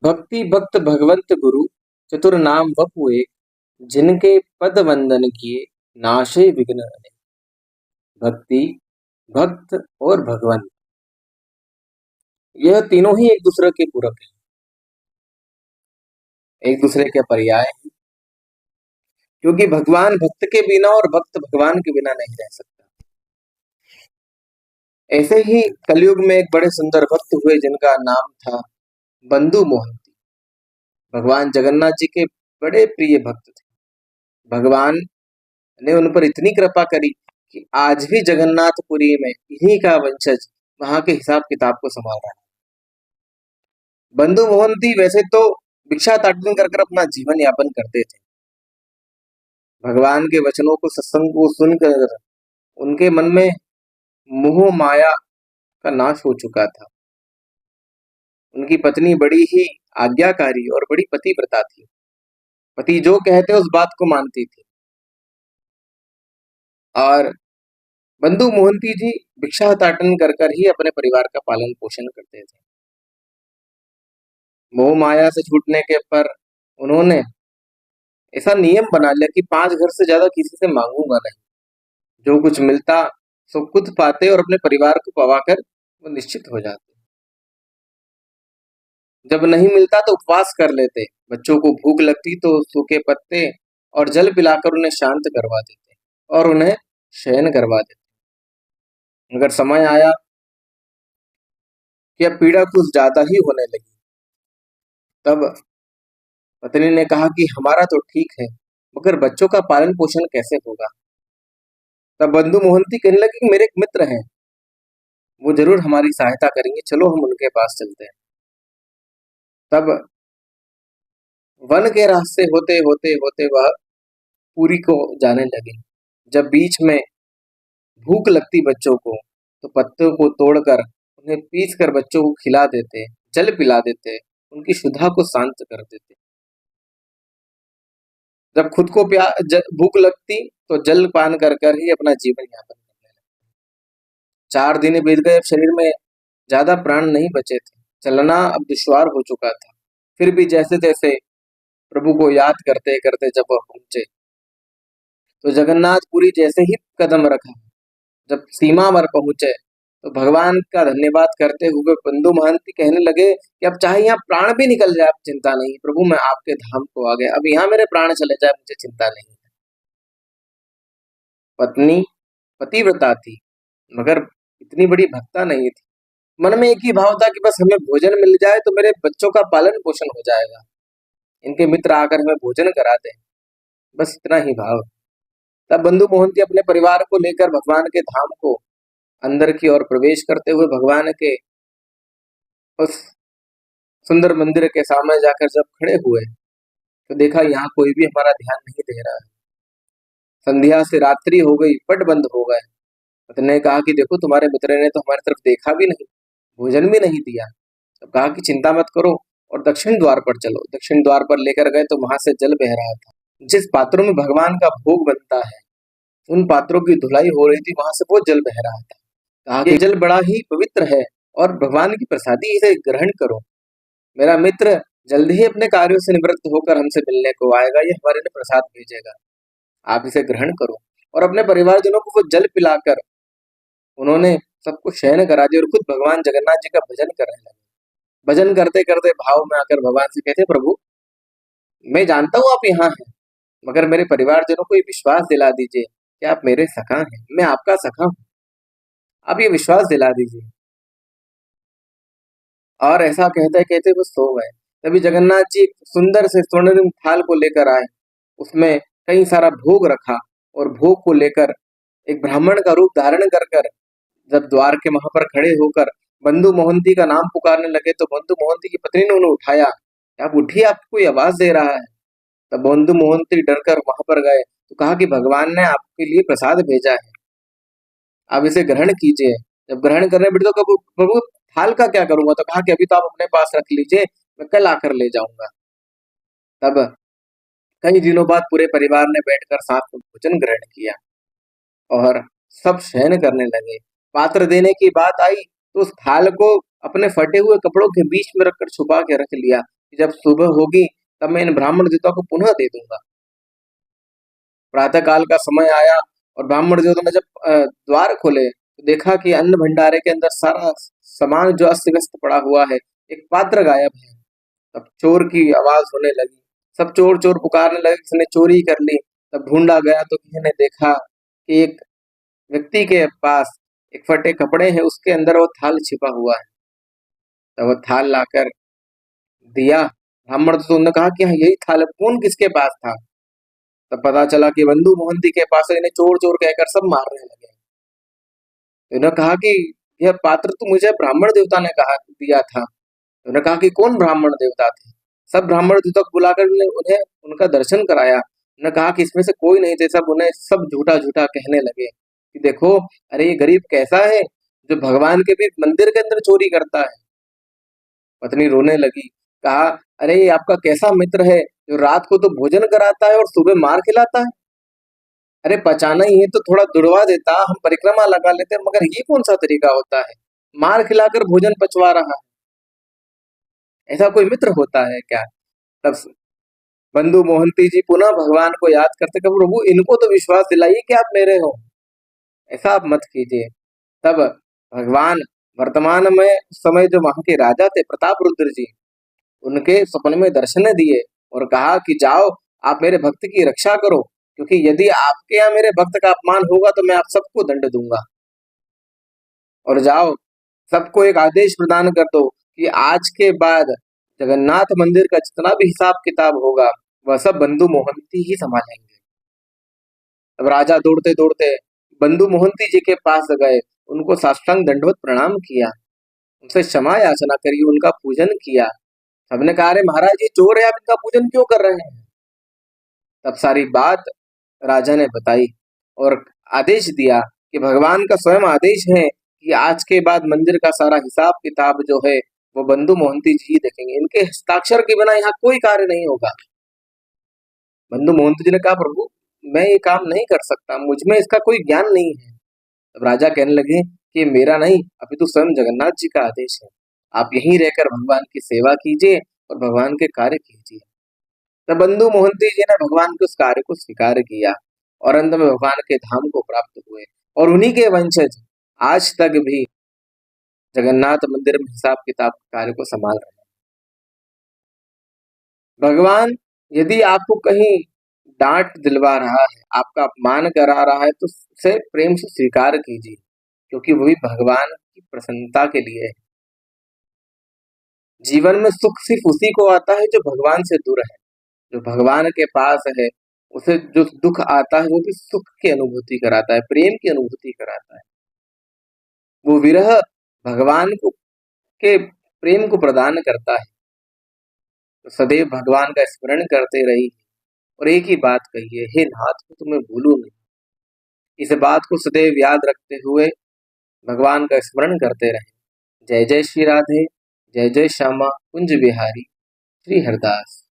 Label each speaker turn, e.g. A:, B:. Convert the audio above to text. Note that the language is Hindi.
A: भक्ति भक्त भगवंत गुरु चतुर नाम वपु एक, जिनके पद वंदन किए नाशे विघ्न अनेक। भक्ति, भक्त और भगवंत, यह तीनों ही एक दूसरे के पूरक हैं, एक दूसरे के पर्याय हैं। क्योंकि भगवान भक्त के बिना और भक्त भगवान के बिना नहीं रह सकता। ऐसे ही कलयुग में एक बड़े सुंदर भक्त हुए जिनका नाम था बंधु मोहंती। भगवान जगन्नाथ जी के बड़े प्रिय भक्त थे। भगवान ने उन पर इतनी कृपा करी कि आज भी जगन्नाथपुरी में इन्हीं का वंशज वहां के हिसाब किताब को संभाल रहा है। बंधु मोहंती वैसे तो भिक्षाटाटन कर कर अपना जीवन यापन करते थे। भगवान के वचनों को, सत्संग को सुनकर उनके मन में मोह माया का नाश हो चुका था। उनकी पत्नी बड़ी ही आज्ञाकारी और बड़ी पतिव्रता थी। पति जो कहते उस बात को मानती थी। और बंधु मोहंती जी भिक्षाटाटन कर कर ही अपने परिवार का पालन पोषण करते थे। मोह माया से छूटने के पर उन्होंने ऐसा नियम बना लिया कि 5 घर से ज्यादा किसी से मांगूंगा नहीं। जो कुछ मिलता सो खुद पाते और अपने परिवार को पवाकर वो निश्चित हो जाते। जब नहीं मिलता तो उपवास कर लेते। बच्चों को भूख लगती तो सूखे पत्ते और जल पिलाकर उन्हें शांत करवा देते और उन्हें शयन करवा देते। अगर समय आया कि अब पीड़ा कुछ ज्यादा ही होने लगी, तब पत्नी ने कहा कि हमारा तो ठीक है, मगर बच्चों का पालन पोषण कैसे होगा। तब बंधु मोहंती कहने लगे कि मेरे एक मित्र हैं, वो जरूर हमारी सहायता करेंगे, चलो हम उनके पास चलते हैं। तब वन के रास्ते होते होते होते वह पुरी को जाने लगे। जब बीच में भूख लगती बच्चों को तो पत्तों को तोड़कर उन्हें पीस कर बच्चों को खिला देते, जल पिला देते, उनकी क्षुधा को शांत कर देते। जब खुद को भूख लगती तो जल पान कर कर ही अपना जीवन यापन करने लगे। 4 दिन बीत गए, अब शरीर में ज्यादा प्राण नहीं बचे थे। चलना अब दुश्वार हो चुका था। फिर भी जैसे तैसे प्रभु को याद करते करते जब वह पहुंचे तो जगन्नाथपुरी जैसे ही कदम रखा, जब सीमा पर पहुंचे तो भगवान का धन्यवाद करते हुए बंधु महंती कहने लगे कि अब चाहे यहाँ प्राण भी निकल जाए, अब चिंता नहीं प्रभु, मैं आपके धाम को आ गया। अब यहाँ मेरे प्राण चले जाए, मुझे चिंता नहीं। पत्नी पतिव्रता थी, मगर इतनी बड़ी भक्ता नहीं थी। मन में एक ही भाव था कि बस हमें भोजन मिल जाए तो मेरे बच्चों का पालन पोषण हो जाएगा, इनके मित्र आकर हमें भोजन करा दें, बस इतना ही भाव। तब बंधु मोहंती अपने परिवार को लेकर भगवान के धाम को अंदर की ओर प्रवेश करते हुए भगवान के उस सुंदर मंदिर के सामने जाकर जब खड़े हुए तो देखा यहाँ कोई भी हमारा ध्यान नहीं दे रहा है। संध्या से रात्रि हो गई, पट बंद हो गए। पत्नी ने कहा कि देखो तुम्हारे मित्र ने तो हमारी तरफ देखा भी नहीं, भोजन भी नहीं दिया। तब कहा कि चिंता मत करो और दक्षिण द्वार पर चलो। दक्षिण द्वार पर लेकर गए तो वहां से जल बह रहा था। जिस पात्रों में भगवान का भोग बनता है उन पात्रों की धुलाई हो रही थी, वहां से वो जल बह रहा था। कहा कि जल बड़ा ही पवित्र है और भगवान की प्रसादी, इसे ग्रहण करो। मेरा मित्र जल्द ही अपने कार्यों से निवृत्त होकर हमसे मिलने को आएगा, ये हमारे लिए प्रसाद भेजेगा, आप इसे ग्रहण करो। और अपने परिवारजनों को वो जल पिलाकर उन्होंने सबको शयन करा दिया और खुद भगवान जगन्नाथ जी का भजन करने लगे। भजन करते करते भाव में आकर भगवान से कहते, प्रभु मैं जानता हूँ आप यहाँ हैं, मगर मेरे परिवारजनों को ये विश्वास दिला दीजिए कि आप मेरे सखा हैं, मैं आपका सखा हूँ, आप ये विश्वास दिला दीजिए। और ऐसा कहते कहते वो सो गए। तभी जगन्नाथ जी एक सुंदर से स्वर्णिम थाल को लेकर आए, उसमें कई सारा भोग रखा और भोग को लेकर एक ब्राह्मण का रूप धारण कर कर जब द्वार के वहां पर खड़े होकर बंधु मोहंती का नाम पुकारने लगे तो बंधु मोहंती की पत्नी ने उन्हें उठाया। आप उठिए, आपको कोई आवाज दे रहा है। तब बंधु मोहंती डरकर वहां पर गए तो कहा कि भगवान ने आपके लिए प्रसाद भेजा है, आप इसे ग्रहण कीजिए। जब ग्रहण करने बैठे तो प्रभु थाल का क्या करूंगा, तो कहा कि अभी तो आप अपने पास रख लीजिए, मैं कल आकर ले जाऊंगा। तब कई दिनों बाद पूरे परिवार ने बैठकर साथ में भोजन ग्रहण किया और सब शयन करने लगे। पात्र देने की बात आई तो उस थाल को अपने फटे हुए कपड़ों के बीच में रखकर छुपा के रख लिया कि जब सुबह होगी तब मैं इन ब्राह्मण देवताओं को पुनः दे दूंगा। प्रातः काल का समय आया और ब्राह्मण देवताओं ने जब द्वार खोले तो देखा कि अन्न भंडारे के अंदर सारा सामान जो अस्त व्यस्त पड़ा हुआ है, एक पात्र गायब है। तब चोर की आवाज होने लगी, सब चोर चोर पुकारने लगे, किसी ने चोरी कर ली। तब ढूंढा गया तो किसी ने देखा कि एक व्यक्ति के पास एक फटे कपड़े हैं, उसके अंदर वो थाल छिपा हुआ है। तब वो थाल लाकर दिया ब्राह्मण, तो उन्होंने कहा कि हाँ यही थाल है, कौन किसके पास था। तब पता चला कि बंधु मोहंती के पास है। इन्हें चोर चोर कहकर सब मारने लगे। तो इन्होंने कहा कि यह पात्र तो मुझे ब्राह्मण देवता ने कहा दिया था। तो उन्होंने कहा कि कौन ब्राह्मण देवता थे। सब ब्राह्मण देवता को बुलाकर उन्हें उनका दर्शन कराया। उन्होंने कहा कि इसमें से कोई नहीं थे। सब उन्हें सब झूठा झूठा कहने लगे कि देखो, अरे ये गरीब कैसा है जो भगवान के भी मंदिर के अंदर चोरी करता है। पत्नी रोने लगी, कहा अरे ये आपका कैसा मित्र है जो रात को तो भोजन कराता है और सुबह मार खिलाता है। अरे पचाना ही है तो थोड़ा दुड़वा देता, हम परिक्रमा लगा लेते, मगर ये कौन सा तरीका होता है, मार खिलाकर भोजन पचवा रहा है। ऐसा कोई मित्र होता है क्या। तब बंधु मोहंती जी पुनः भगवान को याद करते कि प्रभु इनको तो विश्वास दिलाइए कि आप मेरे हो, ऐसा आप मत कीजिए। तब भगवान वर्तमान में उस समय जो वहां के राजा थे प्रताप रुद्र जी, उनके सपने में दर्शन दिए और कहा कि जाओ आप मेरे भक्त की रक्षा करो, क्योंकि यदि आपके यहाँ मेरे भक्त का अपमान होगा तो मैं आप सबको दंड दूंगा। और जाओ सबको एक आदेश प्रदान कर दो कि आज के बाद जगन्नाथ मंदिर का जितना भी हिसाब किताब होगा वह सब बंधु मोहंती ही संभालेंगे। अब राजा दौड़ते दौड़ते बंधु मोहंती जी के पास गए, उनको साष्टांग दंडवत प्रणाम किया, उनसे क्षमा याचना करी, उनका पूजन किया। सबने कहा अरे महाराज ये चोर है, आप इनका पूजन क्यों कर रहे हैं। तब सारी बात राजा ने बताई और आदेश दिया कि भगवान का स्वयं आदेश है कि आज के बाद मंदिर का सारा हिसाब किताब जो है वो बंधु मोहंती जी ही देखेंगे, इनके हस्ताक्षर के बिना यहाँ कोई कार्य नहीं होगा। बंधु मोहंती जी ने कहा प्रभु मैं ये काम नहीं कर सकता, मुझ में इसका कोई ज्ञान नहीं है। तब राजा कहने लगे कि मेरा नहीं, अभी तो स्वयं जगन्नाथ जी का आदेश है, आप यहीं रहकर भगवान की सेवा कीजिए और भगवान के कार्य कीजिए। तब बंधु मोहंती जी ने भगवान के उस कार्य को स्वीकार किया और अंत में भगवान के धाम को प्राप्त हुए और उन्हीं के वंशज आज तक भी जगन्नाथ मंदिर में हिसाब किताब कार्य को संभाल रहे हैं। भगवान यदि आपको कहीं डांट दिलवा रहा है, आपका अपमान करा रहा है, तो उसे प्रेम से स्वीकार कीजिए, क्योंकि वही भगवान की प्रसन्नता के लिए है। जीवन में सुख सिर्फ उसी को आता है जो भगवान से दूर है, जो भगवान के पास है उसे जो दुख आता है वो भी सुख की अनुभूति कराता है, प्रेम की अनुभूति कराता है। वो विरह भगवान को के प्रेम को प्रदान करता है। तो सदैव भगवान का स्मरण करते रहिए और एक ही बात कहिए, हे नाथ को तुम्हें भूलू नहीं। इस बात को सदैव याद रखते हुए भगवान का स्मरण करते रहें। जय जय श्री राधे, जय जय श्यामा कुंज बिहारी, श्री हरदास।